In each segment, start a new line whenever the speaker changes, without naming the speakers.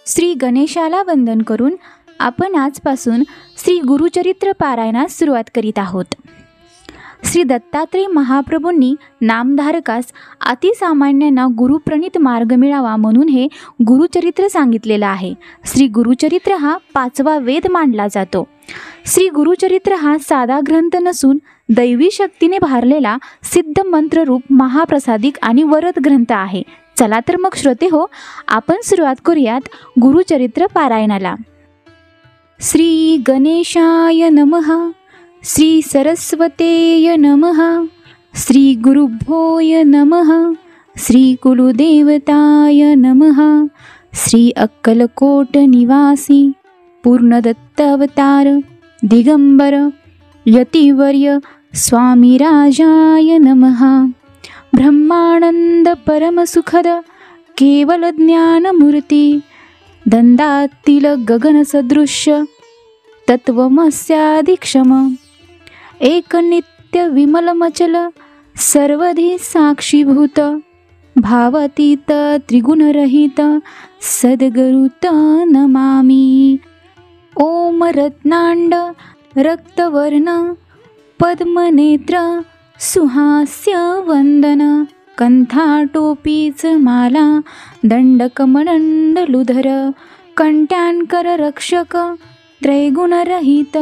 श्री गणेशाला वंदन करून आपण आजपासून श्री गुरुचरित्र पारायणास सुरुवात करीत आहोत. श्री दत्तात्रेय महाप्रभूंनी नामधारकास अतिसामान्यांना गुरुप्रणित मार्ग मिळावा म्हणून हे गुरुचरित्र सांगितलेलं आहे. श्री गुरुचरित्र हा 5वा वेद मानला जातो. श्री गुरुचरित्र हा साधा ग्रंथ नसून दैवी शक्तीने भारलेला सिद्ध मंत्ररूप महाप्रसादिक आणि वरद ग्रंथ आहे. चला तर मग श्रोते हो, आपण सुरुवात करूयात गुरुचरित्र पारायणाला. श्री गणेशाय नमः, श्री सरस्वतेय नमः, श्री गुरुभ्योय नमः, श्री कुलदेवताय नमः, श्री अक्कलकोट निवासी पूर्णदत्त अवतार दिगंबर यतिवर्य स्वामी राजाय नमः. ब्रह्मानंद परमसुखद केवल ज्ञानमूर्ती दंडातील गगनसदृश्य तत्वमस्याधिक्षम एक नित्य विमलमचल सर्वधी साक्षीभूत भावातीत त्रिगुणरहित सद्गुरुत नमामि. ओम रत्नांड रक्तवर्ण पद्मनेत्र सुहास्य वंदन कंठाटोपीच माला दंडकमंडलुधर कंट्यांकर रक्षक त्रैगुणरहित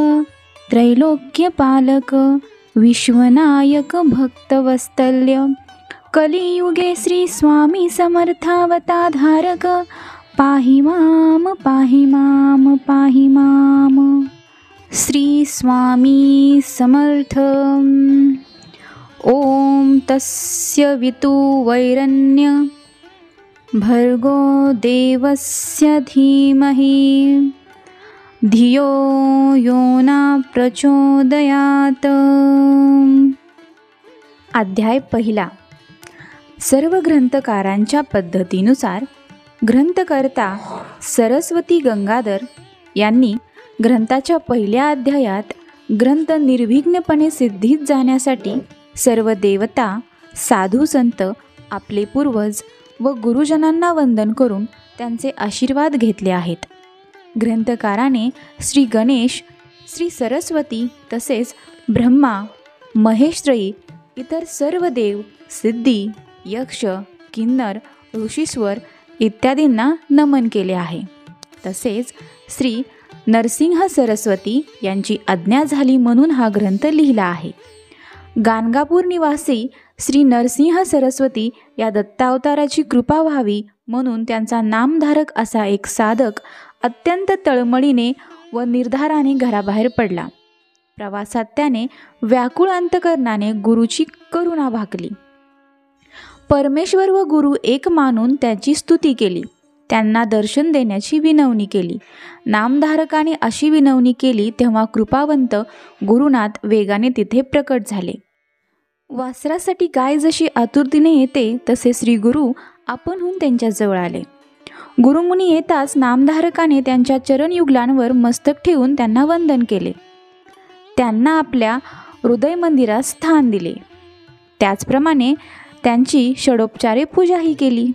त्रैलोक्यपालक विश्वनायक भक्तवत्सल्य कलियुगे श्री स्वामी समर्थावताधारक पाहि माम पाहि माम पाहि माम. श्री स्वामी समर्थ. ओम तस्य वितुवैरण्य भर्गो देवस्य धीमहि धियो यो न प्रचोदयात. अध्याय पहिला. सर्व ग्रंथकारांच्या पद्धतीनुसार ग्रंथकर्ता सरस्वती गंगाधर यांनी ग्रंथाच्या पहिल्या अध्यायात ग्रंथ निर्विघ्नपणे सिद्धीत जाण्यासाठी सर्व देवता, साधू संत, आपले पूर्वज व गुरुजनांना वंदन करून त्यांचे आशीर्वाद घेतले आहेत. ग्रंथकाराने श्री गणेश, श्री सरस्वती तसेच ब्रह्मा, महेश्वरी, इतर सर्व देव, सिद्धी, यक्ष, किन्नर, ऋषीश्वर इत्यादींना नमन केले आहे. तसेच श्री नरसिंह सरस्वती यांची आज्ञा झाली म्हणून हा ग्रंथ लिहिला आहे. गाणगापूर निवासी श्री नरसिंह सरस्वती या दत्तावताराची कृपा व्हावी म्हणून त्यांचा नामधारक असा एक साधक अत्यंत तळमळीने व निर्धाराने घराबाहेर पडला. प्रवासात त्याने व्याकुळ अंतकरणाने गुरुची करुणा भाकली. परमेश्वर व गुरु एक मानून त्याची स्तुती केली. त्यांना दर्शन देण्याची विनवणी केली. नामधारकाने अशी विनवणी केली तेव्हा कृपावंत गुरुनाथ वेगाने तिथे प्रकट झाले. वासरासाठी गाय जशी आतुरतेने येते तसे श्री गुरु आपणहून त्यांच्याजवळ आले. गुरुमुनी येताच नामधारकाने त्यांच्या चरणयुगलांवर मस्तक ठेवून त्यांना वंदन केले. त्यांना आपल्या हृदय मंदिरात स्थान दिले. त्याचप्रमाणे त्यांची षडोपचारे पूजाही केली.